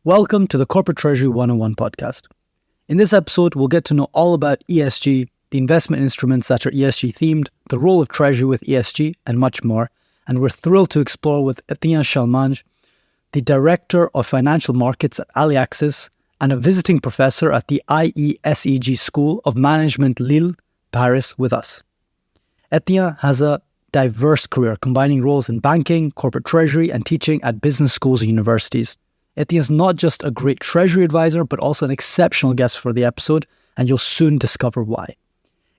Welcome to the Corporate Treasury 101 podcast. In this episode, we'll get to know all about ESG, the investment instruments that are ESG themed, the role of Treasury with ESG, and much more. And we're thrilled to explore with Etienne Chalmagne, the Director of Financial Markets at Aliaxis and a visiting professor at the IESEG School of Management Lille, Paris, with us. Etienne has a diverse career, combining roles in banking, corporate treasury, and teaching at business schools and universities. Etienne is not just a great treasury advisor, but also an exceptional guest for the episode, and you'll soon discover why.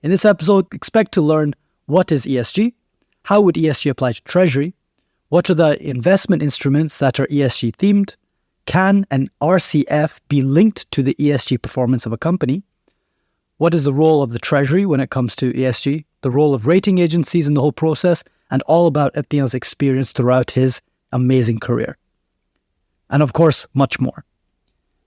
In this episode, expect to learn what is ESG, how would ESG apply to treasury, what are the investment instruments that are ESG themed, can an RCF be linked to the ESG performance of a company, what is the role of the treasury when it comes to ESG, the role of rating agencies in the whole process, and all about Etienne's experience throughout his amazing career. And of course, much more.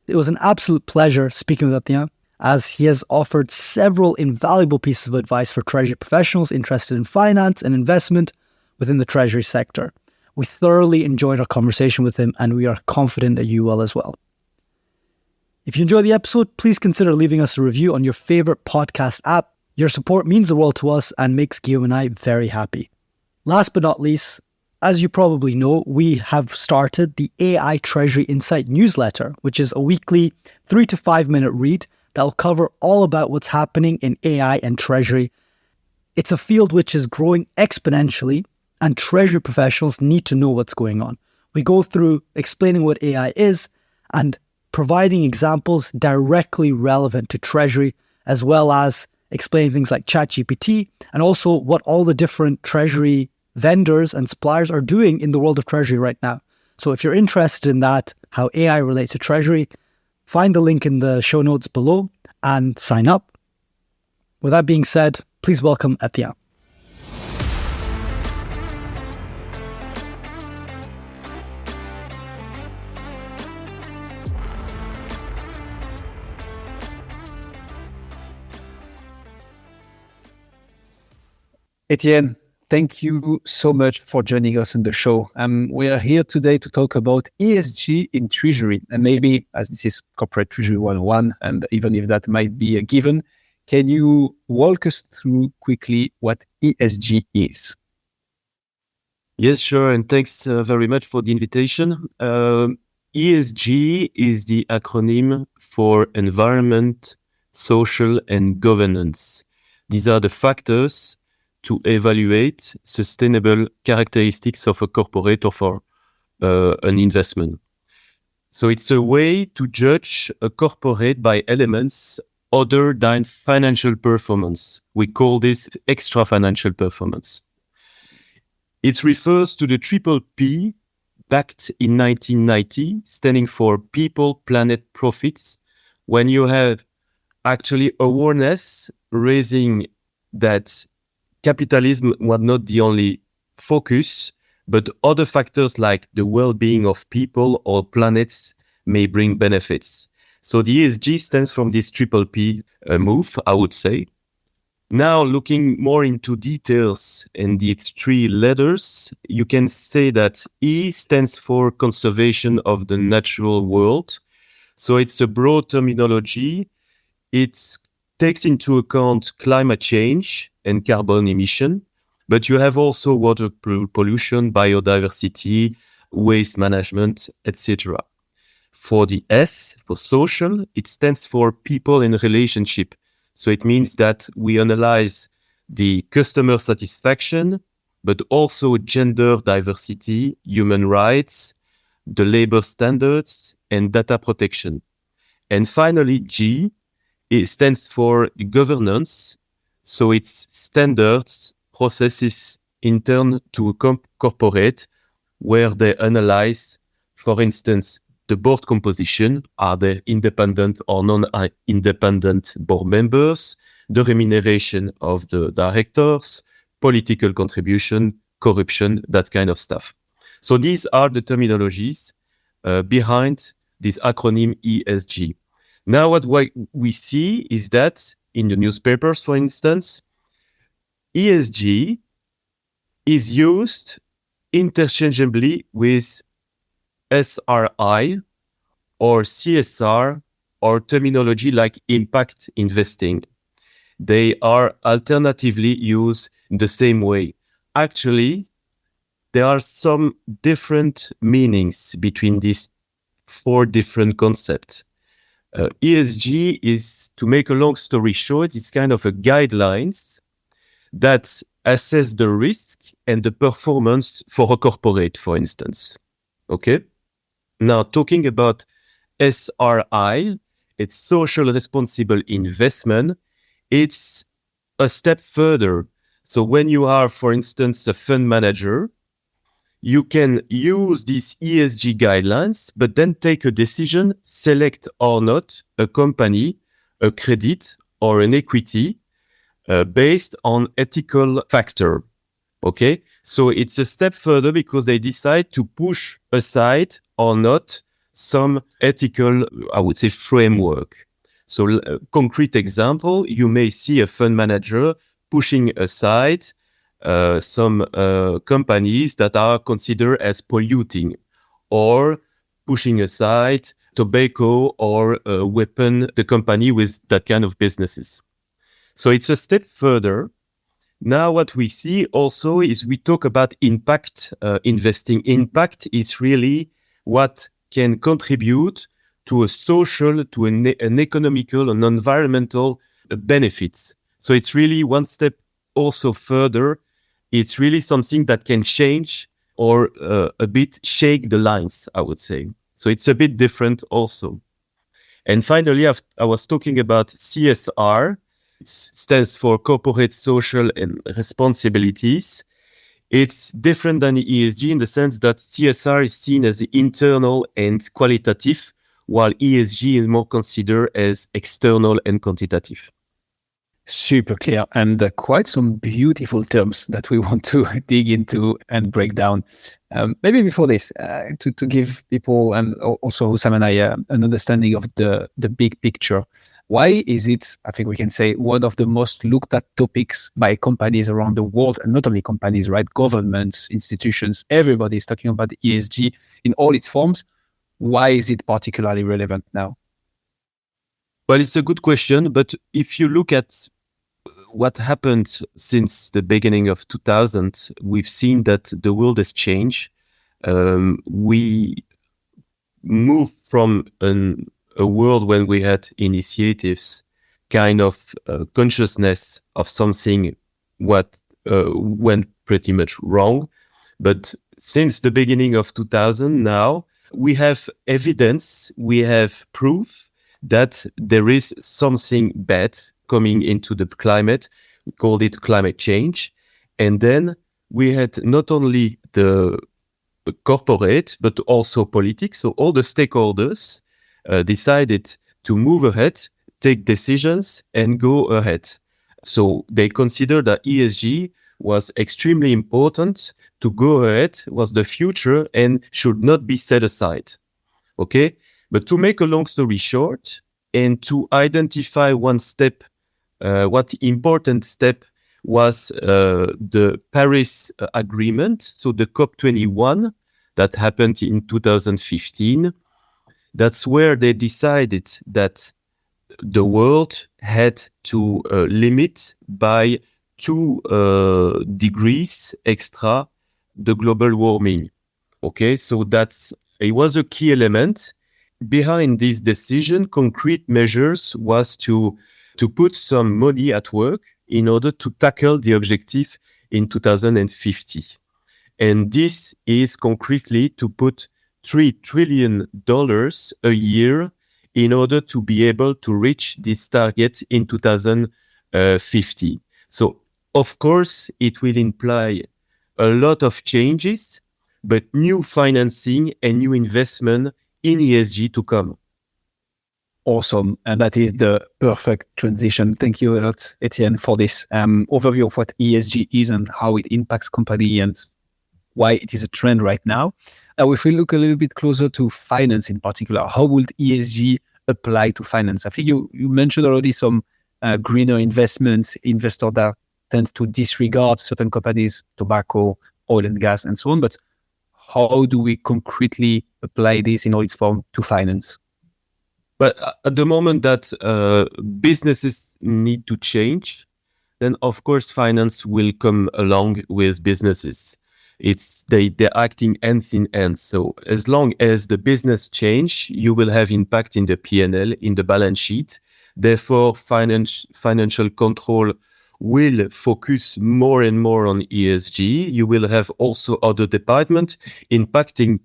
It was an absolute pleasure speaking with Etienne, as he has offered several invaluable pieces of advice for treasury professionals interested in finance and investment within the treasury sector. We thoroughly enjoyed our conversation with him, and we are confident that you will as well. If you enjoyed the episode, please consider leaving us a review on your favorite podcast app. Your support means the world to us and makes Guillaume and I very happy. Last but not least, as you probably know, we have started the AI Treasury Insight newsletter, which is a weekly 3 to 5 minute read that will cover all about what's happening in AI and treasury. It's a field which is growing exponentially, and treasury professionals need to know what's going on. We go through explaining what AI is and providing examples directly relevant to treasury, as well as explaining things like ChatGPT and also what all the different treasury vendors and suppliers are doing in the world of treasury right now. So if you're interested in that, how AI relates to treasury, find the link in the show notes below and sign up. With that being said, please welcome Etienne. Etienne, thank you so much for joining us on the show. We are here today to talk about ESG in Treasury. And maybe, as this is Corporate Treasury 101, and even if that might be a given, can you walk us through quickly what ESG is? Yes, sure. And thanks very much for the invitation. ESG is the acronym for Environment, Social, and Governance. These are the factors to evaluate sustainable characteristics of a corporate or for an investment. So it's a way to judge a corporate by elements other than financial performance. We call this extra financial performance. It refers to the triple P, backed in 1990, standing for People, Planet, Profits, when you have actually awareness raising that capitalism was not the only focus, but other factors like the well-being of people or planets may bring benefits. So the ESG stands from this triple P move, I would say. Now, looking more into details in the three letters, you can say that E stands for conservation of the natural world. So it's a broad terminology. It takes into account climate change and carbon emission, but you have also water pollution, biodiversity, waste management, etc. For the S, for social, it stands for people in relationship. So it means that we analyze the customer satisfaction, but also gender diversity, human rights, the labor standards, and data protection. And finally, G, it stands for governance. So it's standards, processes intern to a corporate where they analyze, for instance, the board composition. Are they independent or non-independent board members? The remuneration of the directors, political contribution, corruption, that kind of stuff. So these are the terminologies behind this acronym ESG. Now, what we see is that in the newspapers, for instance, ESG is used interchangeably with SRI or CSR or terminology like impact investing. They are alternatively used in the same way. Actually, there are some different meanings between these four different concepts. ESG is, to make a long story short, it's kind of a guidelines that assess the risk and the performance for a corporate, for instance. Okay? Now, talking about SRI, it's social responsible investment. It's a step further. So when you are, for instance, a fund manager, you can use these ESG guidelines, but then take a decision, select or not a company, a credit or an equity based on ethical factor. Okay, so it's a step further because they decide to push aside or not some ethical, I would say, framework. So concrete example, you may see a fund manager pushing aside some companies that are considered as polluting, or pushing aside tobacco or weapon the company with that kind of businesses. So it's a step further. Now, what we see also is we talk about impact investing. Impact is really what can contribute to a social, to an economical and environmental benefits. So it's really one step also further. It's really something that can change or a bit shake the lines, I would say. So it's a bit different also. And finally, I was talking about CSR. It stands for Corporate Social and Responsibilities. It's different than ESG in the sense that CSR is seen as internal and qualitative, while ESG is more considered as external and quantitative. Super clear, and quite some beautiful terms that we want to dig into and break down. Maybe before this, to give people and also Hussam and I an understanding of the big picture. Why is it, I think we can say, one of the most looked at topics by companies around the world, and not only companies, right? Governments, institutions, everybody is talking about the ESG in all its forms. Why is it particularly relevant now? Well, it's a good question, but if you look at what happened since the beginning of 2000, we've seen that the world has changed. We moved from a world when we had initiatives, kind of consciousness of something what went pretty much wrong. But since the beginning of 2000 now, we have evidence, we have proof that there is something bad coming into the climate. We called it climate change. And then we had not only the corporate, but also politics. So all the stakeholders decided to move ahead, take decisions, and go ahead. So they considered that ESG was extremely important to go ahead, was the future, and should not be set aside. Okay? But to make a long story short, and to identify one step, what important step was the Paris Agreement, so the COP21 that happened in 2015. That's where they decided that the world had to limit by 2 degrees extra the global warming. Okay, so it was a key element. Behind this decision, concrete measures was to put some money at work in order to tackle the objective in 2050. And this is concretely to put $3 trillion a year in order to be able to reach this target in 2050. So, of course, it will imply a lot of changes, but new financing and new investment in ESG to come. Awesome. And that is the perfect transition. Thank you a lot, Etienne, for this overview of what ESG is and how it impacts company and why it is a trend right now. Now, if we look a little bit closer to finance in particular, how would ESG apply to finance? I think you mentioned already some greener investments, investors that tend to disregard certain companies, tobacco, oil and gas, and so on. But how do we concretely apply this in all its form to finance? But at the moment that businesses need to change, then of course finance will come along with businesses. They're acting hands in hand. So as long as the business change, you will have impact in the P&L, in the balance sheet. Therefore, financial control will focus more and more on ESG. You will have also other departments impacted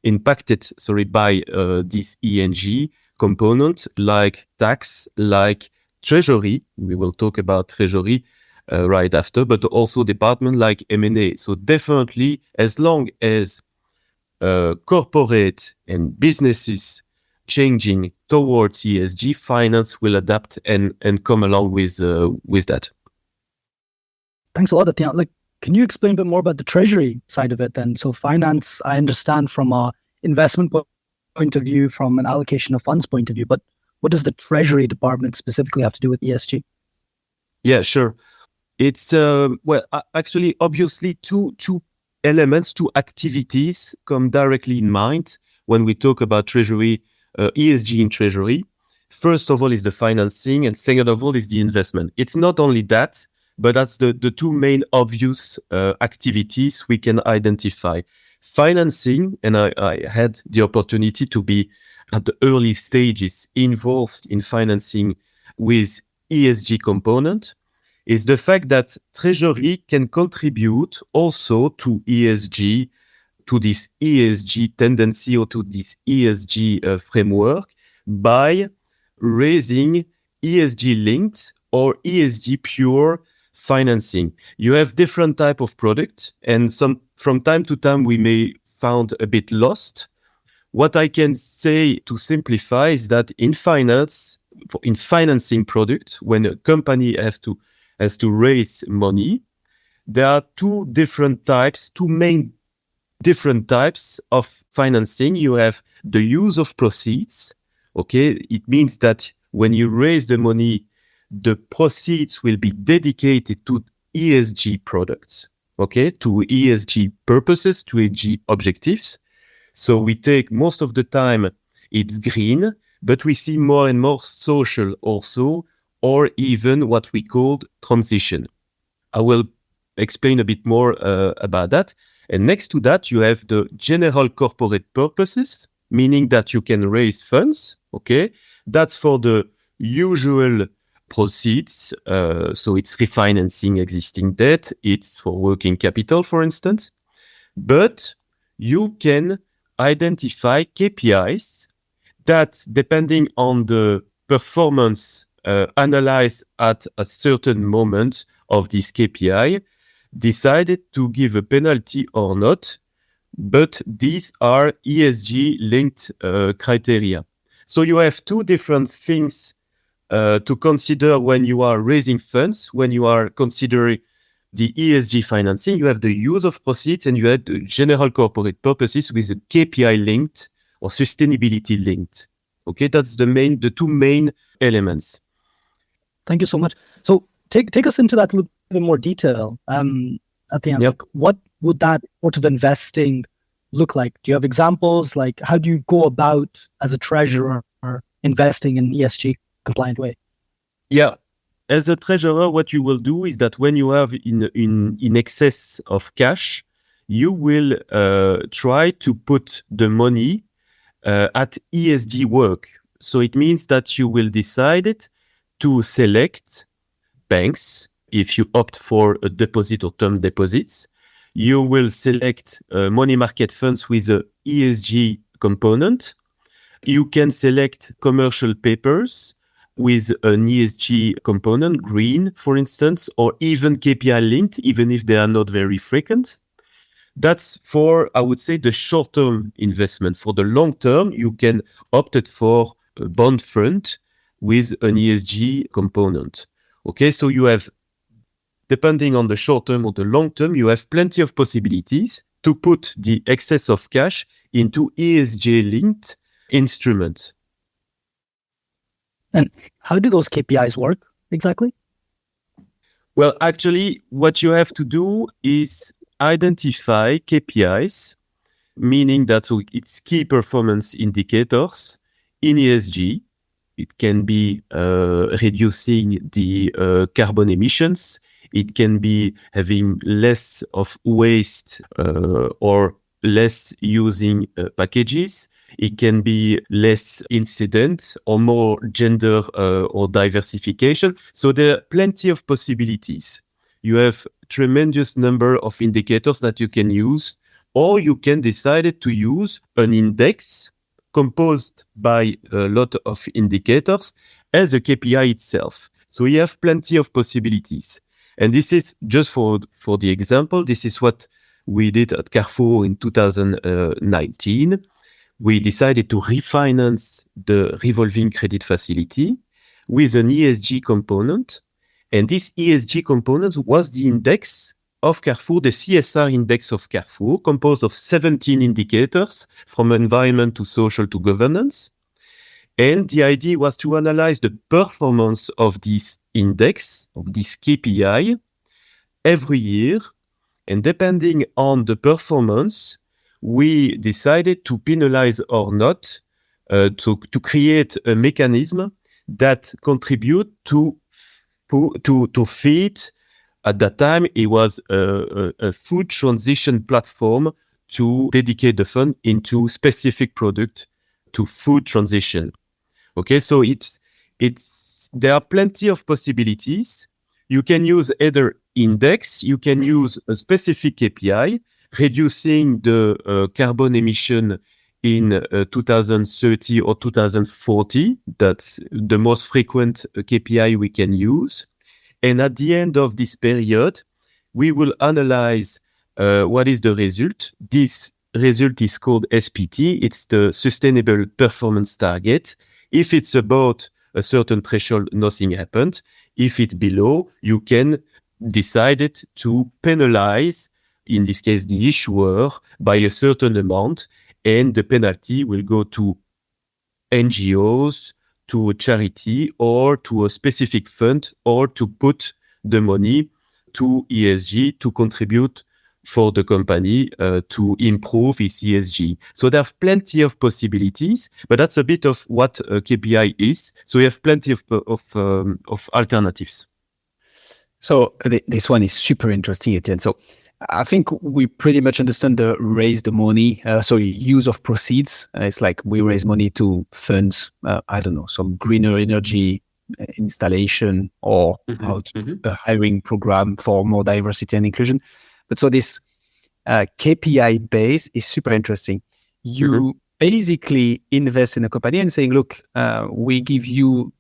by this ESG component, like tax, like Treasury. We will talk about Treasury right after, but also department like M&A. So definitely, as long as corporate and businesses changing towards ESG, finance will adapt and come along with that. Thanks a lot, Etienne. Like, can you explain a bit more about the treasury side of it then? So finance, I understand from a investment point of view, from an allocation of funds point of view, but what does the treasury department specifically have to do with ESG? Yeah, sure. It's actually, obviously, two elements, two activities come directly in mind when we talk about treasury, ESG in treasury. First of all is the financing, and second of all is the investment. It's not only that, but that's the two main obvious activities we can identify. Financing, and I had the opportunity to be at the early stages involved in financing with ESG component, is the fact that Treasury can contribute also to ESG, to this ESG tendency or to this ESG framework by raising ESG linked or ESG pure financing. You have different type of product, and from time to time we may found a bit lost. What I can say to simplify is that in financing product, when a company has to raise money, there are two main different types of financing. You have the use of proceeds. Okay, it means that when you raise the money, the proceeds will be dedicated to ESG products, okay, to ESG purposes, to ESG objectives. So we take most of the time it's green, but we see more and more social also, or even what we call transition. I will explain a bit more about that. And next to that, you have the general corporate purposes, meaning that you can raise funds, okay? That's for the usual proceeds. So it's refinancing existing debt. It's for working capital, for instance. But you can identify KPIs that, depending on the performance analyzed at a certain moment of this KPI, decided to give a penalty or not. But these are ESG linked criteria. So you have two different things to consider when you are raising funds, when you are considering the ESG financing. You have the use of proceeds and you have the general corporate purposes with a KPI linked or sustainability linked. Okay, that's the two main elements. Thank you so much. So take us into that a little bit more detail. At the end, Yep. like, what would that sort of investing look like? Do you have examples? Like, how do you go about as a treasurer investing in ESG compliant way? Yeah. As a treasurer, what you will do is that when you have in excess of cash, you will try to put the money at ESG work. So it means that you will decide to select banks if you opt for a deposit or term deposits. You will select money market funds with a ESG component. You can select commercial papers with an ESG component, green, for instance, or even KPI linked, even if they are not very frequent. That's for, I would say, the short-term investment. For the long term, you can opt for a bond fund with an ESG component. Okay, so you have, depending on the short term or the long term, you have plenty of possibilities to put the excess of cash into ESG linked instruments. And how do those KPIs work exactly? Well, actually, what you have to do is identify KPIs, meaning that it's key performance indicators in ESG. It can be reducing the carbon emissions. It can be having less of waste or less using packages. It can be less incident or more gender or diversification. So there are plenty of possibilities. You have tremendous number of indicators that you can use, or you can decide to use an index composed by a lot of indicators as a KPI itself. So you have plenty of possibilities. And this is just for the example, this is what we did at Carrefour in 2019. We decided to refinance the revolving credit facility with an ESG component. And this ESG component was the index of Carrefour, the CSR index of Carrefour, composed of 17 indicators from environment to social to governance. And the idea was to analyze the performance of this index, of this KPI, every year. And depending on the performance, we decided to penalize or not, to create a mechanism that contribute to feed. At that time, it was a food transition platform to dedicate the fund into specific product to food transition. Okay, so there are plenty of possibilities. You can use either index, you can use a specific KPI, reducing the carbon emission in 2030 or 2040. That's the most frequent KPI we can use. And at the end of this period, we will analyze what is the result. This result is called SPT. It's the Sustainable Performance Target. If it's above a certain threshold, nothing happened. If it's below, you can decide it to penalize, in this case, the issuer by a certain amount, and the penalty will go to NGOs, to a charity, or to a specific fund, or to put the money to ESG to contribute for the company to improve its ESG. So there are plenty of possibilities, but that's a bit of what a KPI is. So we have plenty of alternatives. So this one is super interesting, Etienne. So I think we pretty much understand the raise the money, use of proceeds. It's like we raise money to funds, I don't know, some greener energy installation or a hiring program for more diversity and inclusion. But so this KPI base is super interesting. You basically invest in a company and saying, look, we give you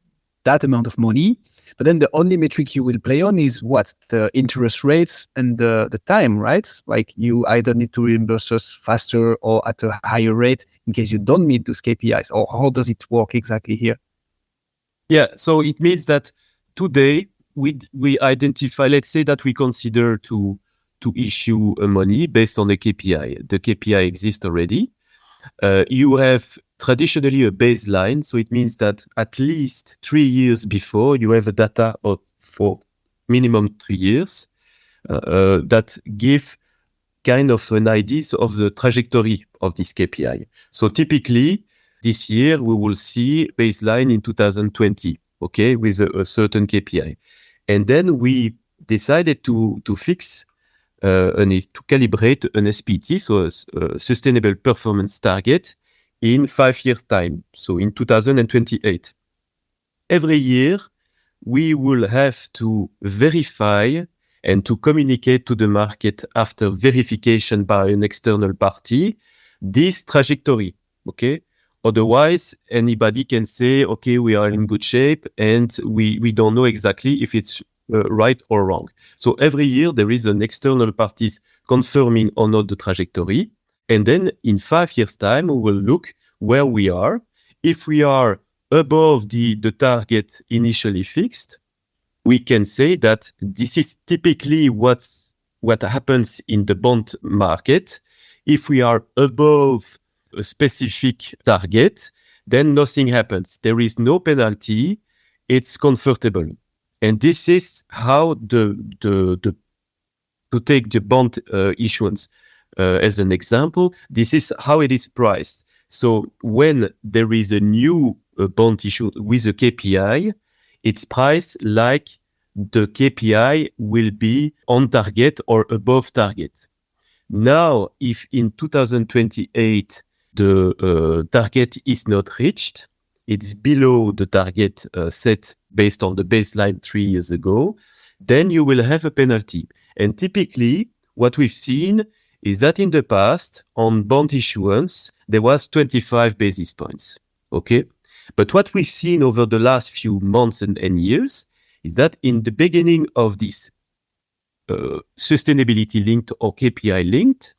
that amount of money, but then the only metric you will play on is what? The interest rates and the time, right? Like you either need to reimburse us faster or at a higher rate in case you don't meet those KPIs. Or how does it work exactly here? Yeah, so it means that today we identify, let's say that we consider to issue money based on a KPI. The KPI exists already. You have traditionally a baseline, so it means that at least 3 years before you have a data for minimum 3 years that give kind of an idea of the trajectory of this KPI. So typically this year we will see baseline in 2020, okay, with a certain KPI, and then we decided to fix to calibrate an SPT, so a Sustainable Performance Target, in 5 years' time, so in 2028. Every year, we will have to verify and to communicate to the market after verification by an external party this trajectory, okay? Otherwise, anybody can say, okay, we are in good shape, and we don't know exactly if it's right or wrong. So every year there is an external party confirming or not the trajectory. And then in 5 years' time, we will look where we are. If we are above the target initially fixed, we can say that this is typically what happens in the bond market. If we are above a specific target, then nothing happens. There is no penalty. It's comfortable. And this is how to take the bond issuance as an example, this is how it is priced. So when there is a new a bond issue with a KPI, it's priced like the KPI will be on target or above target. Now, if in 2028 the target is not reached, it's below the target set based on the baseline 3 years ago, then you will have a penalty. And typically, what we've seen is that in the past, on bond issuance, there was 25 basis points. Okay? But what we've seen over the last few months and years is that in the beginning of this sustainability linked or KPI linked,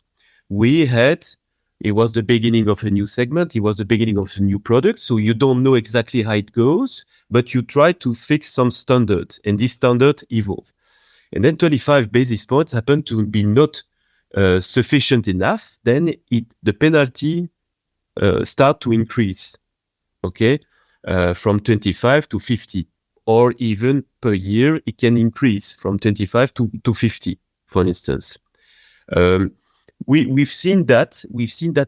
it was the beginning of a new segment. It was the beginning of a new product. So you don't know exactly how it goes, but you try to fix some standards, and this standard evolve. And then 25 basis points happen to be not sufficient enough. Then the penalty start to increase. Okay, from 25 to 50. Or even per year, it can increase from 25 to 50, for instance. We've seen that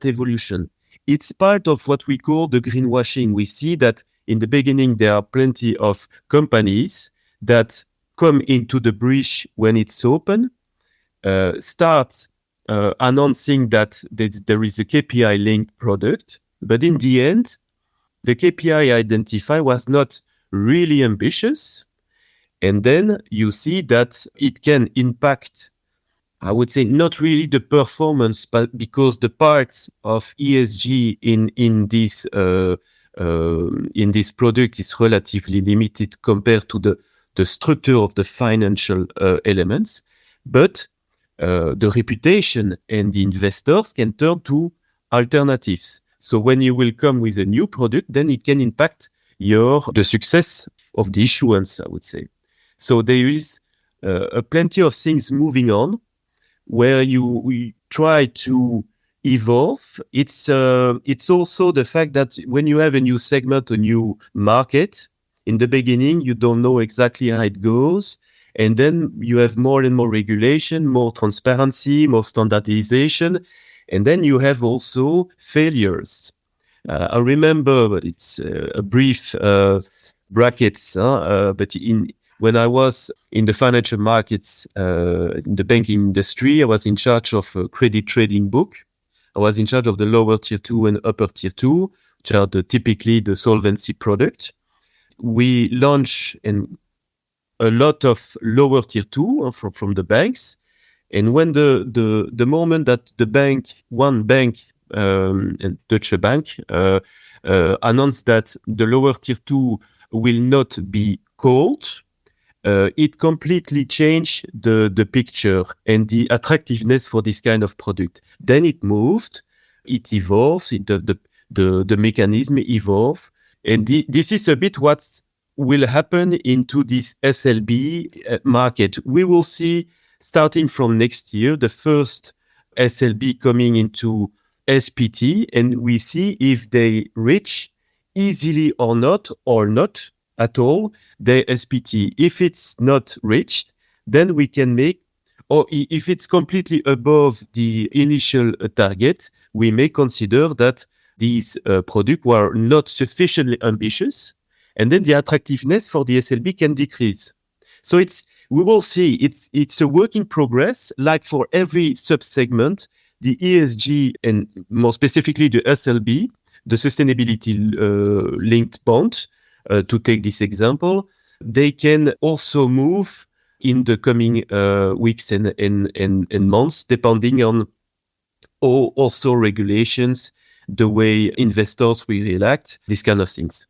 evolution. It's part of what we call the greenwashing. We see that in the beginning, there are plenty of companies that come into the breach when it's open, start announcing that there is a KPI linked product, but in the end, the KPI identified was not really ambitious. And then you see that it can impact, I would say, not really the performance, but because the parts of ESG in this product is relatively limited compared to the structure of the financial elements. But the reputation and the investors can turn to alternatives. So when you will come with a new product, then it can impact the success of the issuance, I would say. So there is plenty of things moving on where we try to evolve. It's also the fact that when you have a new segment, a new market, in the beginning, you don't know exactly how it goes. And then you have more and more regulation, more transparency, more standardization. And then you have also failures. I remember, but it's a brief brackets. But when I was in the financial markets, in the banking industry, I was in charge of a credit trading book. I was in charge of the lower tier 2 and upper tier 2, which are typically the solvency product. We launch a lot of lower tier 2 from the banks. And when the moment that one bank, and Deutsche Bank, announced that the lower tier 2 will not be called, it completely changed the picture and the attractiveness for this kind of product. Then it moved, it evolves, the mechanism evolved. And this is a bit what will happen into this SLB market. We will see, starting from next year, the first SLB coming into SPT, and we see if they reach easily or not at all the SPT. If it's not reached, then we can make, or if it's completely above the initial target, we may consider that these products were not sufficiently ambitious, and then the attractiveness for the SLB can decrease. So we will see. It's a work in progress. Like for every sub-segment, the ESG and more specifically the SLB, the sustainability linked bond, to take this example, they can also move in the coming weeks and months, depending on also regulations, the way investors will react, these kind of things.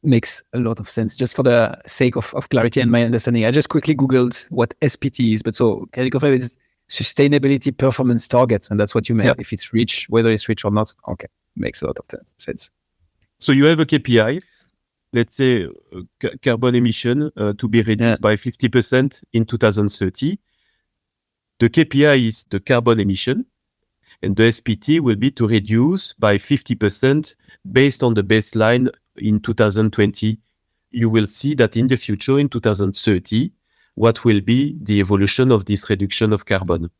Makes a lot of sense. Just for the sake of clarity and my understanding, I just quickly Googled what SPT is. But so can you confirm it's sustainability performance targets? And that's what you meant, if it's reached, whether it's reached or not. Okay, makes a lot of sense. So you have a KPI, let's say carbon emission to be reduced by 50% in 2030. The KPI is the carbon emission, and the SPT will be to reduce by 50% based on the baseline in 2020. You will see that in the future, in 2030, what will be the evolution of this reduction of carbon.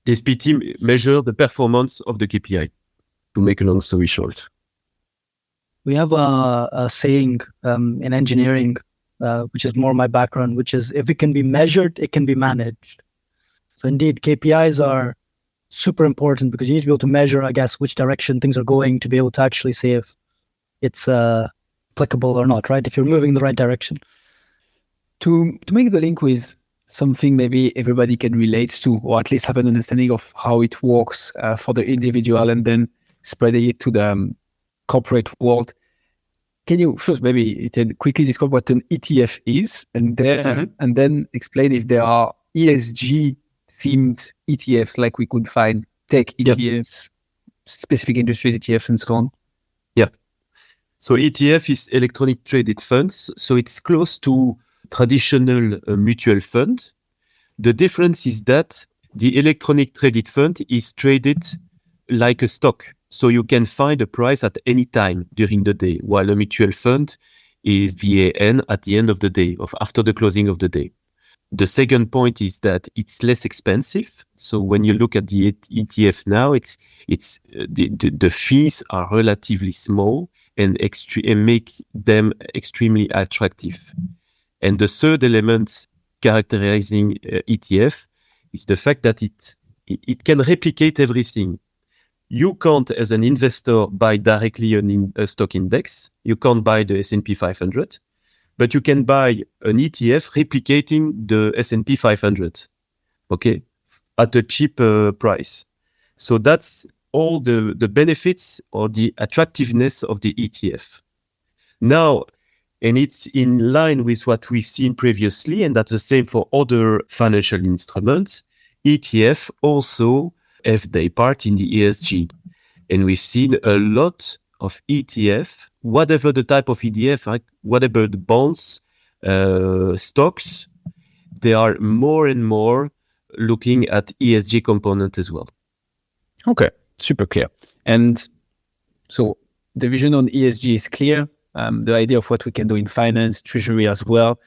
The SPT measure the performance of the KPI, to make a long story short. We have a saying in engineering, which is more my background, which is if it can be measured, it can be managed. So indeed, KPIs are super important because you need to be able to measure, I guess, which direction things are going to be able to actually say if it's applicable or not, right? If you're moving in the right direction. To make the link with something maybe everybody can relate to, or at least have an understanding of how it works for the individual, and then spreading it to the corporate world. Can you first maybe quickly describe what an ETF is, and then explain if there are ESG themed ETFs like we could find tech ETFs, specific industries ETFs, and so on? Yeah. So ETF is electronic traded funds. So it's close to traditional mutual fund. The difference is that the electronic traded fund is traded like a stock. So you can find a price at any time during the day, while a mutual fund is VAN at the end of the day, after the closing of the day. The second point is that it's less expensive. So when you look at the ETF now, the fees are relatively small and make them extremely attractive. And the third element characterizing ETF is the fact that it can replicate everything. You can't, as an investor, buy directly a stock index. You can't buy the S&P 500, but you can buy an ETF replicating the S&P 500, okay, at a cheap price. So that's all the benefits or the attractiveness of the ETF. Now, and it's in line with what we've seen previously, and that's the same for other financial instruments. ETF also have their part in the ESG. And we've seen a lot of ETF, whatever the type of ETF, right? Whatever the bonds, stocks, they are more and more looking at ESG component as well. Okay, super clear. And so the vision on ESG is clear. The idea of what we can do in finance, treasury as well.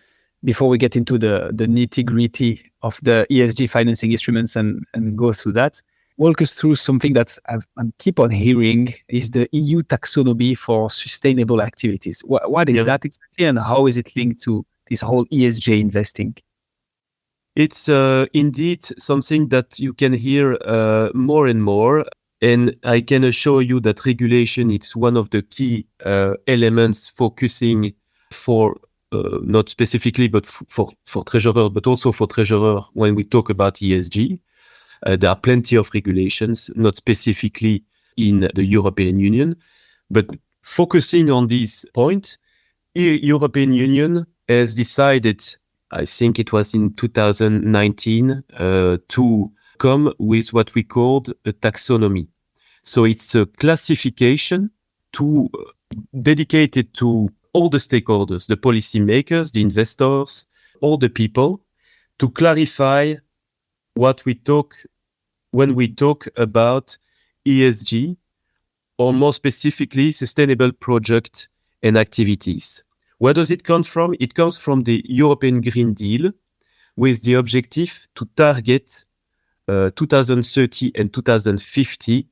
Before we get into the nitty-gritty of the ESG financing instruments and go through that, walk us through something that I keep on hearing is the EU taxonomy for sustainable activities. What is that exactly, and how is it linked to this whole ESG investing? It's indeed something that you can hear more and more. And I can assure you that regulation is one of the key elements focusing for not specifically, but for treasurer, but also for treasurer when we talk about ESG. There are plenty of regulations, not specifically in the European Union, but focusing on this point, European Union has decided, I think it was in 2019, to come with what we called a taxonomy. So it's a classification dedicated to all the stakeholders, the policymakers, the investors, all the people, to clarify what we talk when we talk about ESG, or more specifically, sustainable project and activities. Where does it come from? It comes from the European Green Deal, with the objective to target 2030 and 2050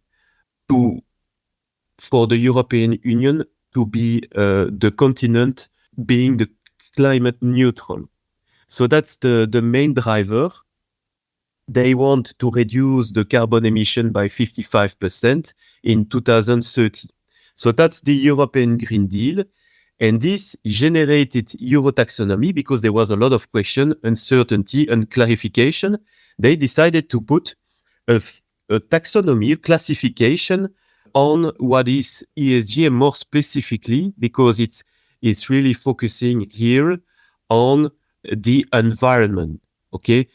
for the European Union to be the continent being the climate neutral. So that's the main driver. They want to reduce the carbon emission by 55% in 2030. So that's the European Green Deal. And this generated Euro taxonomy because there was a lot of question, uncertainty, and clarification. They decided to put a taxonomy, a classification on what is ESG, and more specifically, because it's really focusing here on the environment. Okay.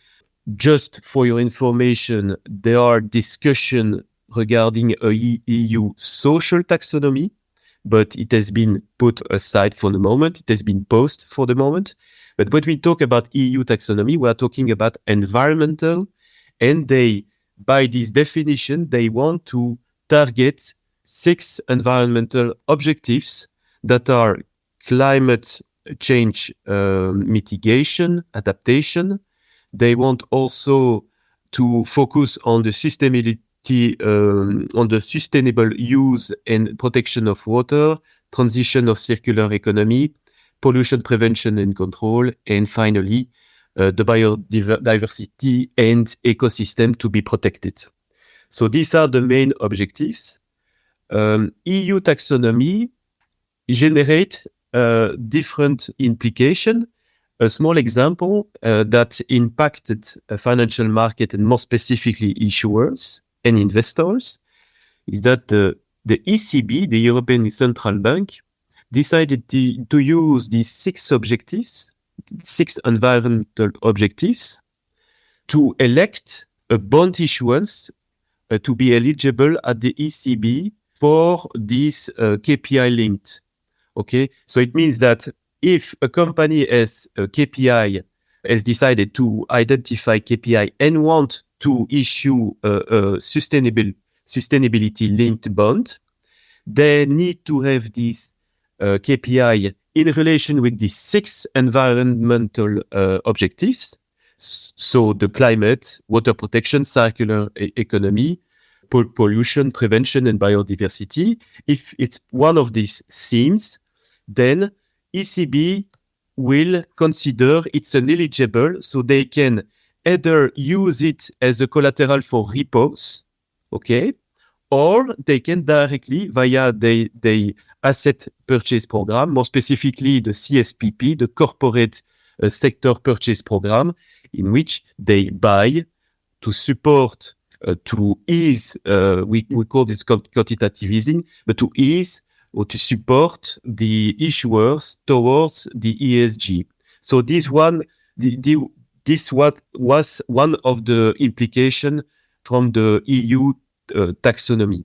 Just for your information, there are discussions regarding a EU social taxonomy, but it has been put aside for the moment. It has been paused for the moment. But when we talk about EU taxonomy, we are talking about environmental, and by this definition, they want to target 6 environmental objectives that are climate change mitigation, adaptation. They want also to focus on the sustainability, on the sustainable use and protection of water, transition of circular economy, pollution prevention and control, and finally, the biodiversity and ecosystem to be protected. So these are the main objectives. EU taxonomy generate different implication. A small example that impacted a financial market and more specifically issuers and investors is that the ECB, the European Central Bank, decided to use these 6 objectives, 6 environmental objectives, to elect a bond issuance to be eligible at the ECB for this KPI linked. Okay, so it means that if a company has a KPI, has decided to identify KPI and want to issue a sustainability linked bond, they need to have this KPI in relation with the 6 environmental objectives. So the climate, water protection, circular economy, pollution prevention and biodiversity. If it's one of these themes, then ECB will consider it's an eligible, so they can either use it as a collateral for repos, okay, or they can directly via the asset purchase program, more specifically the CSPP, the corporate sector purchase program, in which they buy to support, to ease, we call this quantitative easing, but to ease or to support the issuers towards the ESG. So this was one of the implications from the EU taxonomy.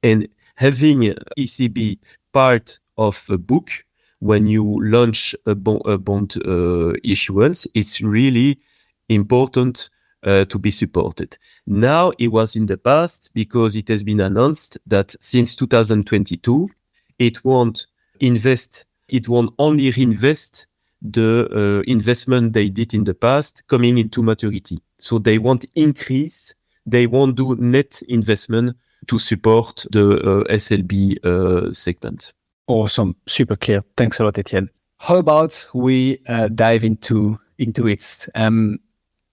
And having ECB part of a book when you launch a bond issuance, it's really important to be supported. Now, it was in the past because it has been announced that since 2022, it won't only reinvest the investment they did in the past coming into maturity. So they won't increase, they won't do net investment to support the SLB segment. Awesome. Super clear. Thanks a lot, Etienne. How about we dive into it?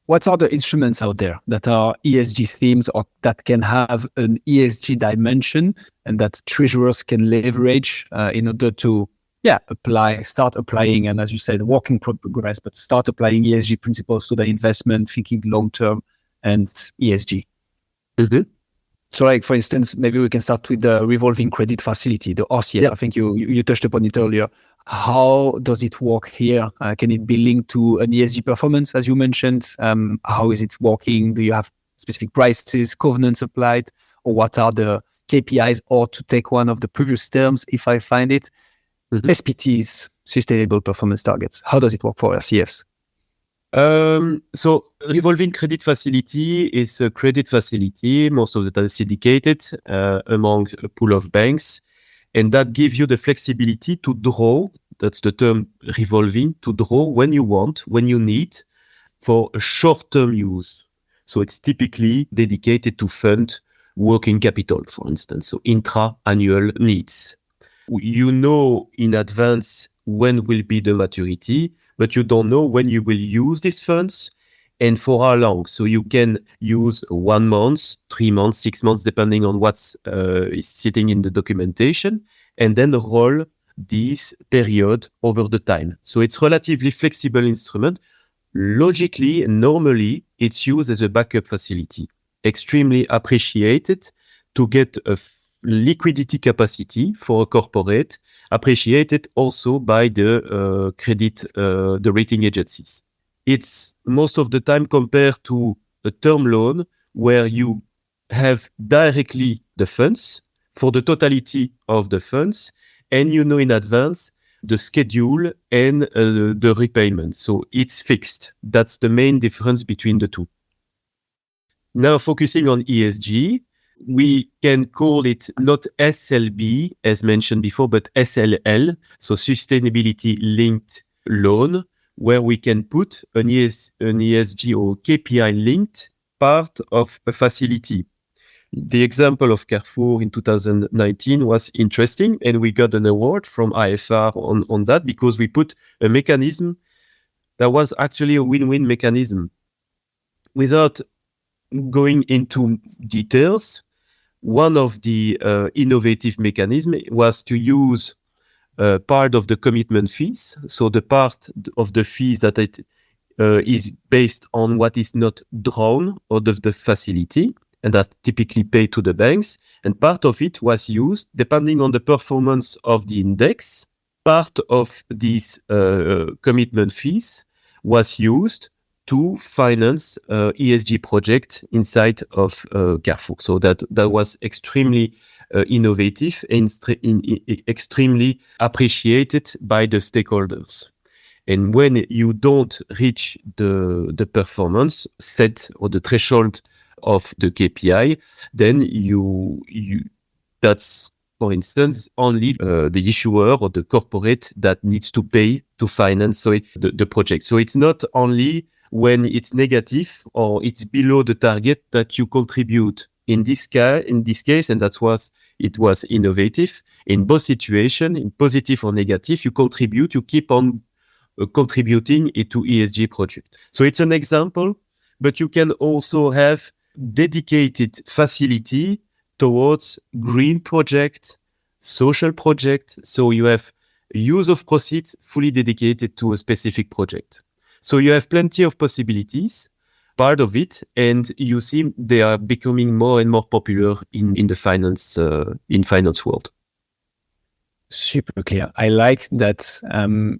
What are the instruments out there that are ESG themes or that can have an ESG dimension and that treasurers can leverage in order to start applying, and as you said, work in progress, but start applying ESG principles to the investment, thinking long-term and ESG? Mm-hmm. So like, for instance, maybe we can start with the revolving credit facility, the RCF. Yeah. I think you touched upon it earlier. How does it work here? Can it be linked to an ESG performance, as you mentioned? How is it working? Do you have specific prices, covenants applied? Or what are the KPIs? Or to take one of the previous terms, if I find it, SPTs, sustainable performance targets. How does it work for RCFs? So revolving credit facility is a credit facility, most of the time syndicated among a pool of banks. And that gives you the flexibility to draw, that's the term revolving, to draw when you want, when you need, for a short-term use. So it's typically dedicated to fund working capital, for instance, so intra-annual needs. You know in advance when will be the maturity, but you don't know when you will use these funds and for how long. So you can use 1 month, 3 months, 6 months, depending on what's is sitting in the documentation, and then roll this period over the time. So it's relatively flexible instrument. Logically and normally, it's used as a backup facility. Extremely appreciated to get a liquidity capacity for a corporate, appreciated also by the the rating agencies. It's most of the time compared to a term loan where you have directly the funds for the totality of the funds, and you know in advance the schedule and the repayment. So it's fixed. That's the main difference between the two. Now focusing on ESG, we can call it not SLB as mentioned before, but SLL, so sustainability linked loan, where we can put an ESG or KPI linked part of a facility. The example of Carrefour in 2019 was interesting, and we got an award from IFR on that because we put a mechanism that was actually a win-win mechanism. Without going into details, one of the innovative mechanisms was to use part of the commitment fees, so the part of the fees that it is based on what is not drawn out of the facility, and that typically paid to the banks. And part of it was used, depending on the performance of the index, part of these commitment fees was used to finance ESG project inside of Carrefour. So that was extremely innovative and extremely appreciated by the stakeholders. And when you don't reach the performance set or the threshold of the KPI, then you that's, for instance, only the issuer or the corporate that needs to pay to finance the project. So it's not only when it's negative or it's below the target that you contribute. In this case, and it was innovative. In both situations, in positive or negative, you contribute, you keep on contributing it to ESG project. So it's an example, but you can also have dedicated facility towards green project, social project. So you have use of proceeds fully dedicated to a specific project. So you have plenty of possibilities, part of it, and you see they are becoming more and more popular in the finance world. Super clear. I like that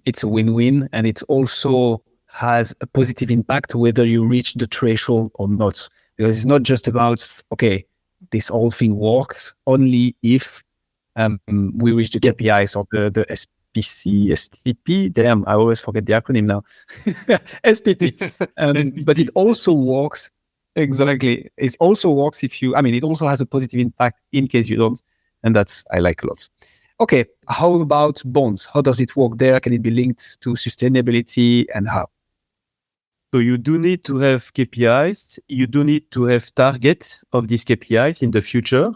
it's a win-win, and it also has a positive impact whether you reach the threshold or not. Because it's not just about, okay, this whole thing works only if we reach the KPIs of the SPC, STP. Damn, I always forget the acronym now. SPT. But it also works. Exactly. It also works it also has a positive impact in case you don't. And I like a lot. Okay, how about bonds? How does it work there? Can it be linked to sustainability, and how? So you do need to have KPIs. You do need to have targets of these KPIs in the future.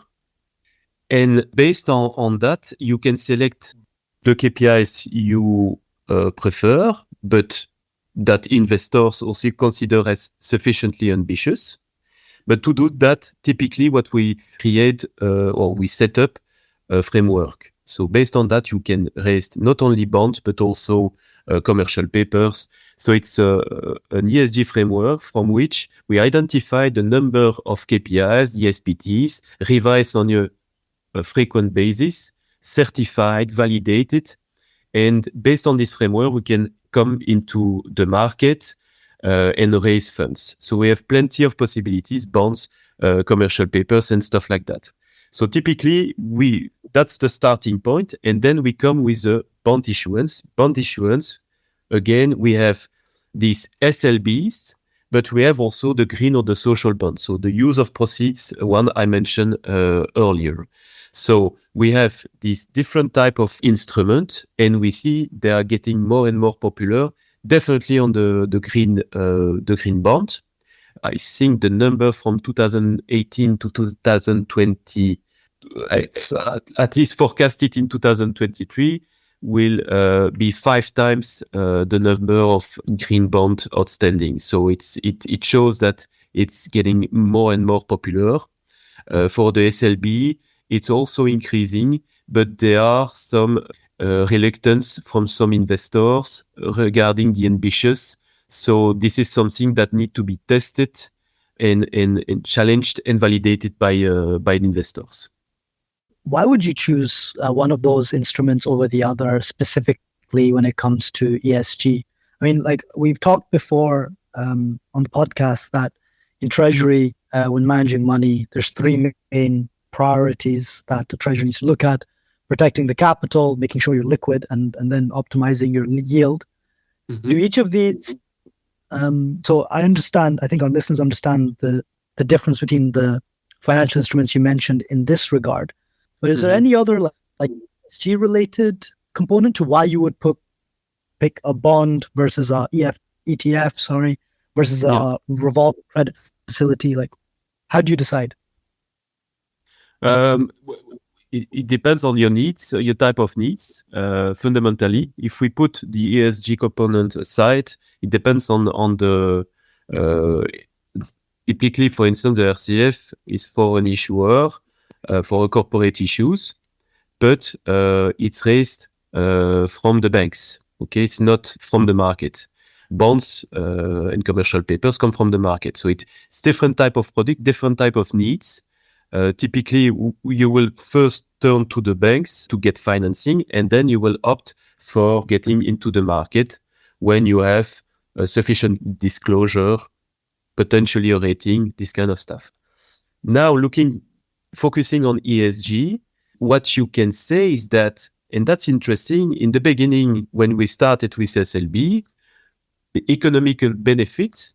And based on that, you can select the KPIs you prefer, but that investors also consider as sufficiently ambitious. But to do that, typically what we create or we set up a framework. So based on that, you can raise not only bonds, but also commercial papers. So it's an ESG framework from which we identify the number of KPIs, the SPTs, revised on a frequent basis, certified, validated. And based on this framework, we can come into the market and raise funds. So we have plenty of possibilities, bonds, commercial papers, and stuff like that. So typically, that's the starting point. And then we come with a bond issuance. Bond issuance, again, we have these SLBs, but we have also the green or the social bond. So the use of proceeds, one I mentioned earlier. So we have these different type of instrument, and we see they are getting more and more popular, definitely on the green bond. I think the number from 2018 to 2020, at least forecasted in 2023, will be 5 times the number of green bond outstanding. So it shows that it's getting more and more popular. For the SLB, it's also increasing, but there are some reluctance from some investors regarding the ambitious. So this is something that need to be tested and challenged and validated by investors. Why would you choose one of those instruments over the other, specifically when it comes to ESG? I mean, like we've talked before on the podcast that in Treasury, when managing money, there's 3 main priorities that the Treasury needs to look at: protecting the capital, making sure you're liquid, and then optimizing your yield. Mm-hmm. Do each of these? So I think our listeners understand the difference between the financial instruments you mentioned in this regard. But is there any other like ESG related component to why you would pick a bond versus a ETF, versus a revolving credit facility? Like, how do you decide? It depends on your needs, your type of needs. Fundamentally, if we put the ESG component aside, it depends on the typically, for instance, the RCF is for an issuer for a corporate issues, but it's raised from the banks. Okay, it's not from the market. Bonds and commercial papers come from the market, so it's different type of product, different type of needs. Typically, you will first turn to the banks to get financing, and then you will opt for getting into the market when you have sufficient disclosure, potentially a rating, this kind of stuff. Now, focusing on ESG, what you can say is that, and that's interesting, in the beginning, when we started with SLB, the economical benefit,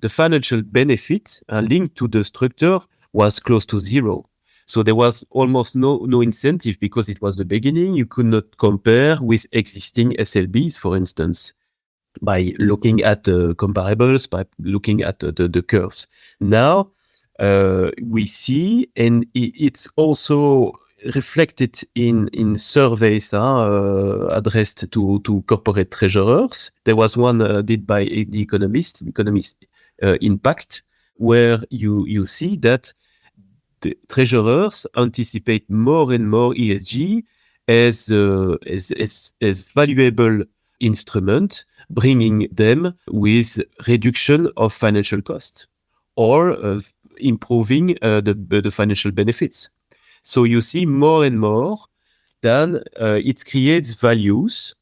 the financial benefit linked to the structure was close to zero. So there was almost no incentive because it was the beginning. You could not compare with existing SLBs, for instance, by looking at the comparables, by looking at the curves. Now we see, and it's also reflected in surveys addressed to corporate treasurers. There was one did by the Economist Impact, where you see that the treasurers anticipate more and more ESG as valuable instrument, bringing them with reduction of financial cost or improving the financial benefits. So you see more and more that it creates values,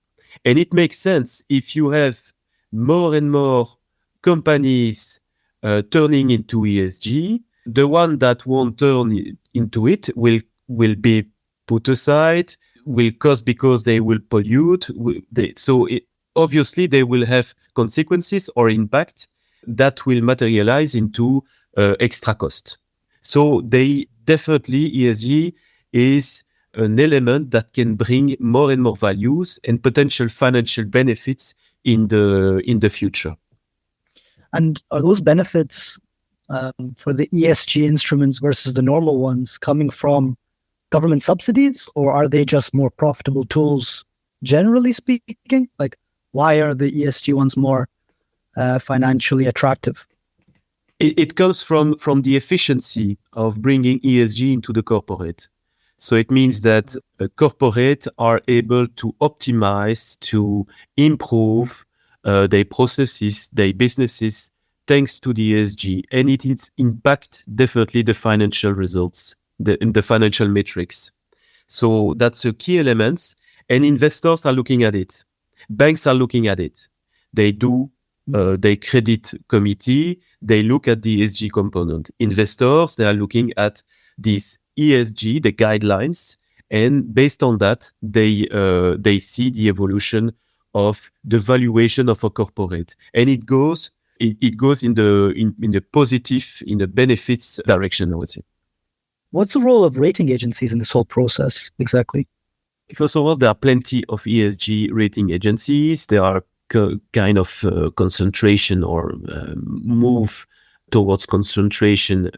and it makes sense if you have more and more companies turning into ESG. The one that won't turn into it will be put aside, will cost because they will pollute. Obviously they will have consequences or impact that will materialize into extra cost. So they definitely, ESG is an element that can bring more and more values and potential financial benefits in the future. And are those benefits for the ESG instruments versus the normal ones coming from government subsidies, or are they just more profitable tools, generally speaking? Like, why are the ESG ones more financially attractive? It comes from the efficiency of bringing ESG into the corporate. So it means that corporate are able to optimize, to improve their processes, their businesses, thanks to the ESG, and it impact definitely the financial results, the financial metrics. So that's a key element, and investors are looking at it. Banks are looking at it. They do their credit committee. They look at the ESG component. Investors, they are looking at this ESG, the guidelines, and based on that, they see the evolution of the valuation of a corporate, and it goes in the positive, in the benefits direction, I would say. What's the role of rating agencies in this whole process exactly? First of all, there are plenty of ESG rating agencies. There are kind of concentration or move towards concentration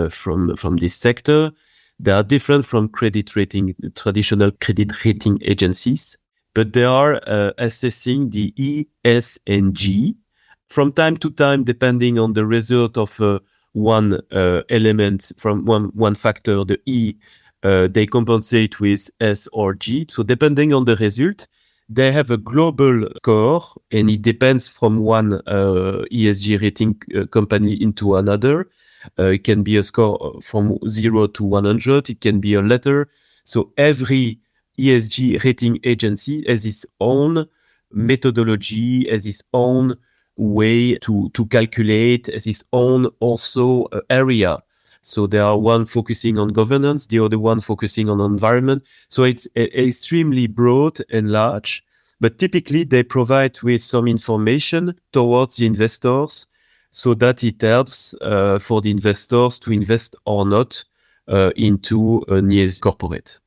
from this sector. They are different from traditional credit rating agencies, but they are assessing the ESG from time to time, depending on the result of one element from one factor, the E, they compensate with S or G. So depending on the result, they have a global score, and it depends from one ESG rating company into another. It can be a score from 0 to 100. It can be a letter. So every ESG rating agency has its own methodology, has its own way to calculate, has its own also area. So there are one focusing on governance, the other one focusing on environment. So it's extremely broad and large, but typically they provide with some information towards the investors so that it helps for the investors to invest or not into an ESG corporate.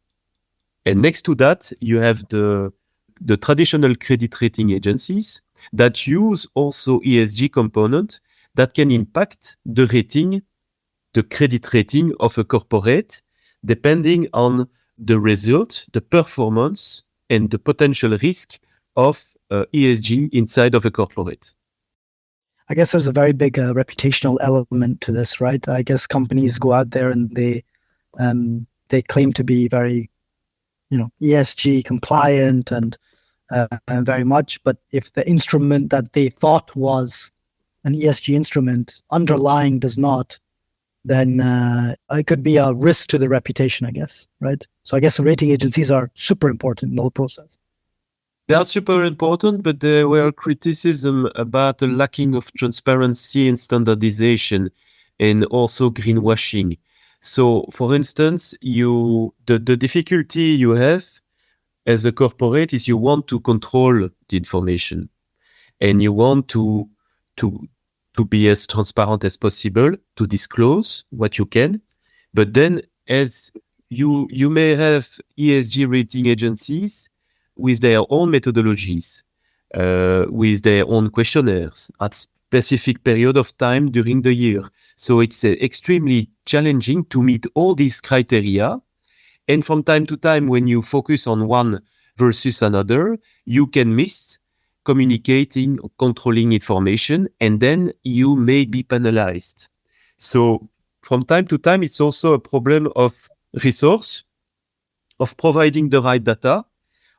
And next to that, you have the traditional credit rating agencies that use also ESG component that can impact the rating, the credit rating of a corporate depending on the result, the performance, and the potential risk of ESG inside of a corporate. I guess there's a very big reputational element to this, right? I guess companies go out there and they claim to be very, ESG compliant and very much. But if the instrument that they thought was an ESG instrument underlying does not, then it could be a risk to the reputation, I guess, right? So I guess the rating agencies are super important in the whole process. They are super important, but there were criticism about the lacking of transparency and standardization, and also greenwashing. So, for instance, the difficulty you have as a corporate is you want to control the information, and you want to be as transparent as possible, to disclose what you can. But then, as you may have ESG rating agencies with their own methodologies, with their own questionnaires at specific period of time during the year. So it's extremely challenging to meet all these criteria. And from time to time, when you focus on one versus another, you can miss communicating or controlling information, and then you may be penalized. So from time to time, it's also a problem of resource, of providing the right data,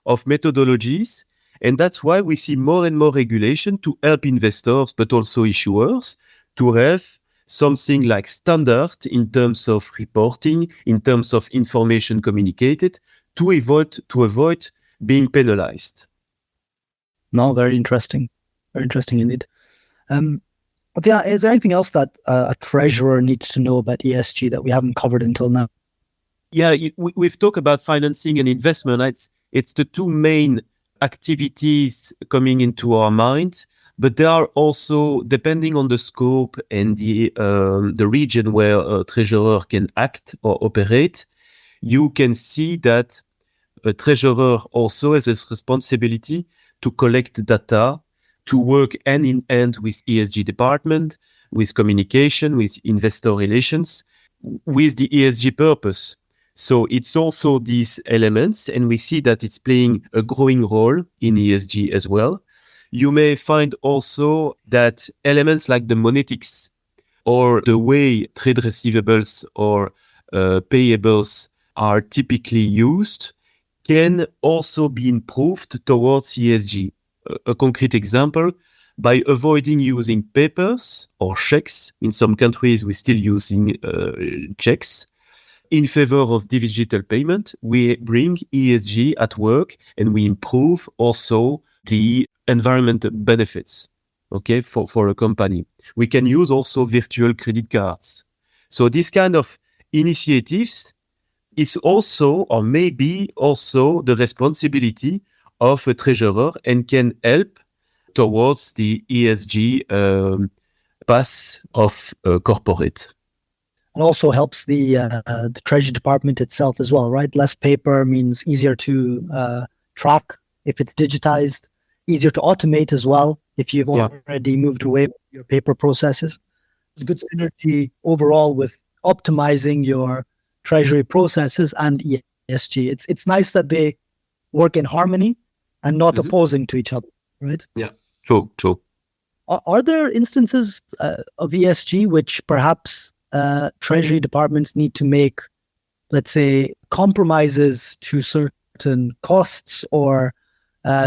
of methodologies. And that's why we see more and more regulation to help investors, but also issuers, to have something like standard in terms of reporting, in terms of information communicated, to avoid being penalized. No, very interesting. Very interesting indeed. But yeah, is there anything else that a treasurer needs to know about ESG that we haven't covered until now? Yeah, we've talked about financing and investment. It's the two main activities coming into our mind, but there are also, depending on the scope and the region where a treasurer can act or operate, you can see that a treasurer also has this responsibility to collect data, to work hand in hand with ESG department, with communication, with investor relations, with the ESG purpose. So it's also these elements, and we see that it's playing a growing role in ESG as well. You may find also that elements like the monetics or the way trade receivables or payables are typically used can also be improved towards ESG. A concrete example, by avoiding using papers or checks. In some countries, we're still using checks. In favor of digital payment, we bring ESG at work, and we improve also the environmental benefits, okay, for a company. We can use also virtual credit cards. So this kind of initiatives is also, or maybe also, the responsibility of a treasurer and can help towards the ESG path of corporate. And also helps the Treasury Department itself as well, right? Less paper means easier to track if it's digitized, easier to automate as well if you've already moved away from your paper processes. It's good synergy overall with optimizing your treasury processes and ESG. It's nice that they work in harmony and not opposing to each other, right? Yeah, true. Are there instances of ESG which perhaps treasury departments need to make, let's say, compromises to certain costs or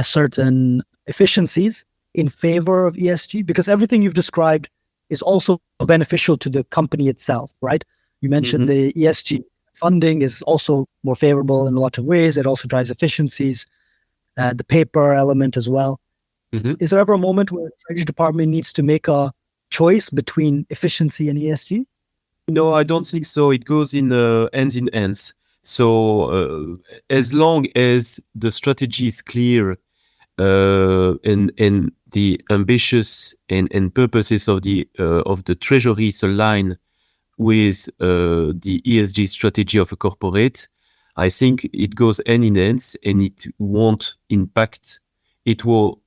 certain efficiencies in favor of ESG? Because everything you've described is also beneficial to the company itself, right? You mentioned the ESG funding is also more favorable in a lot of ways. It also drives efficiencies, the paper element as well. Is there ever a moment where the Treasury Department needs to make a choice between efficiency and ESG? No, I don't think so. It goes in hands in hands. So as long as the strategy is clear and the ambitious and purposes of the treasury is aligned with the ESG strategy of a corporate, I think it goes hand in hand, and it won't impact. It will,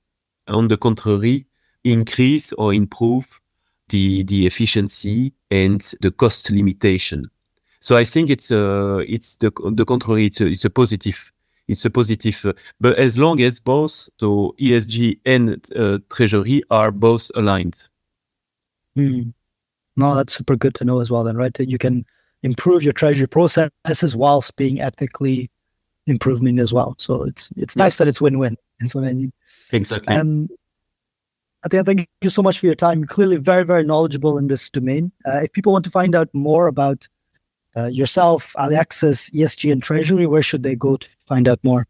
on the contrary, increase or improve the efficiency and the cost limitation. So I think it's the contrary. It's a positive. It's a positive. But as long as both, so ESG and Treasury are both aligned. Hmm. No, that's super good to know as well then, right? That you can improve your treasury processes whilst being ethically improving as well. So it's nice that it's win-win. That's what I mean. Exactly. Etienne, thank you so much for your time. You're clearly very, very knowledgeable in this domain. If people want to find out more about yourself, Aliaxis, ESG, and Treasury, where should they go to find out more?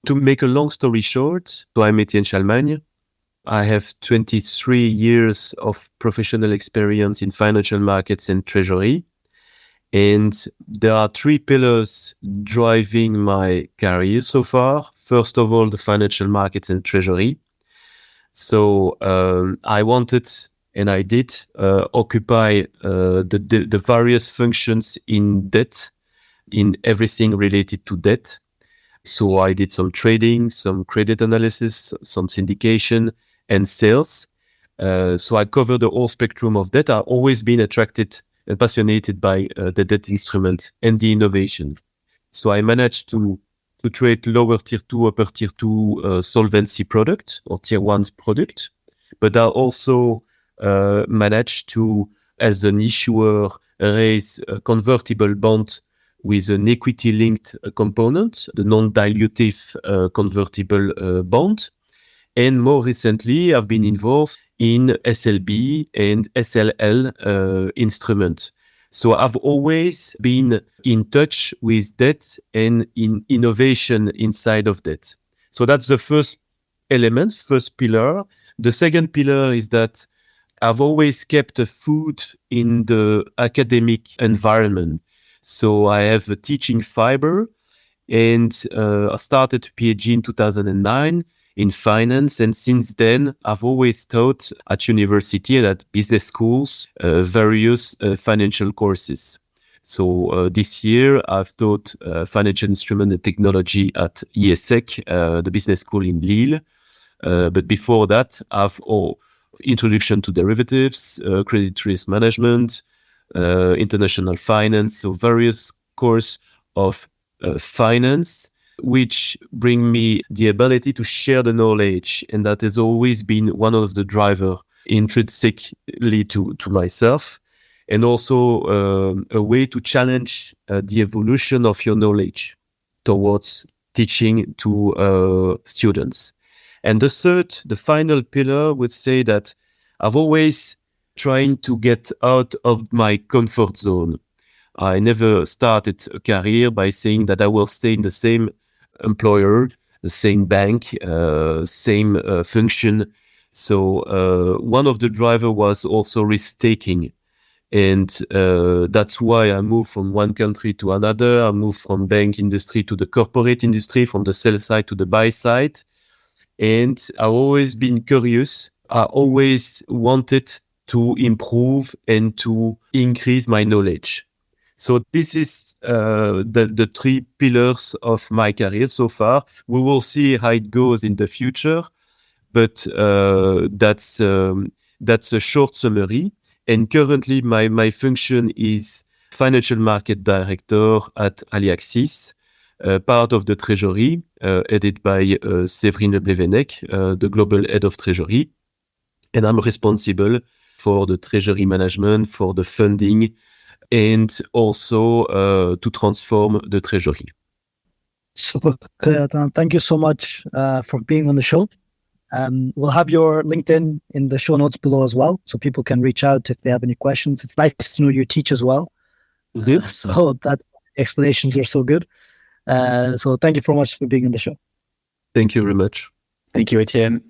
To make a long story short, so I'm Etienne Chalmagne. I have 23 years of professional experience in financial markets and treasury. And there are three pillars driving my career so far. First of all, the financial markets and treasury. So I wanted, and I did, occupy the various functions in debt, in everything related to debt. So I did some trading, some credit analysis, some syndication, and sales. So I covered the whole spectrum of debt. I've always been attracted and passionate by the debt instrument and the innovation. So I managed to trade lower tier 2, upper tier 2 solvency product or tier 1 product. But I also managed to, as an issuer, raise a convertible bond with an equity-linked component, the non-dilutive convertible bond. And more recently, I've been involved in SLB and SLL instrument. So I've always been in touch with debt and in innovation inside of debt. So that's the first element, first pillar. The second pillar is that I've always kept a foot in the academic environment. So I have a teaching fiber, and I started PhD in 2009 in finance. And since then, I've always taught at university and at business schools various financial courses. So this year, I've taught financial instrument and technology at IESEG, the business school in Lille. But before that, I've introduction to derivatives, credit risk management, international finance, so various courses of finance, which bring me the ability to share the knowledge. And that has always been one of the drivers intrinsically to myself, and also a way to challenge the evolution of your knowledge towards teaching to students. And the third, the final pillar would say that I've always trying to get out of my comfort zone. I never started a career by saying that I will stay in the same employer, the same bank, same function. So one of the driver was also risk-taking. And that's why I moved from one country to another. I moved from bank industry to the corporate industry, from the sell side to the buy side. And I've always been curious. I always wanted to improve and to increase my knowledge. So this is the three pillars of my career so far. We will see how it goes in the future, but that's a short summary. And currently, my function is financial market director at Aliaxis, part of the Treasury, headed by Séverine Leblevenec, the global head of Treasury. And I'm responsible for the Treasury management, for the funding, and also to transform the Treasury. Super good. Thank you so much for being on the show. We'll have your LinkedIn in the show notes below as well, so people can reach out if they have any questions. It's nice to know you teach as well. So that explanations are so good. So thank you very much for being on the show. Thank you very much. Thank you, Etienne.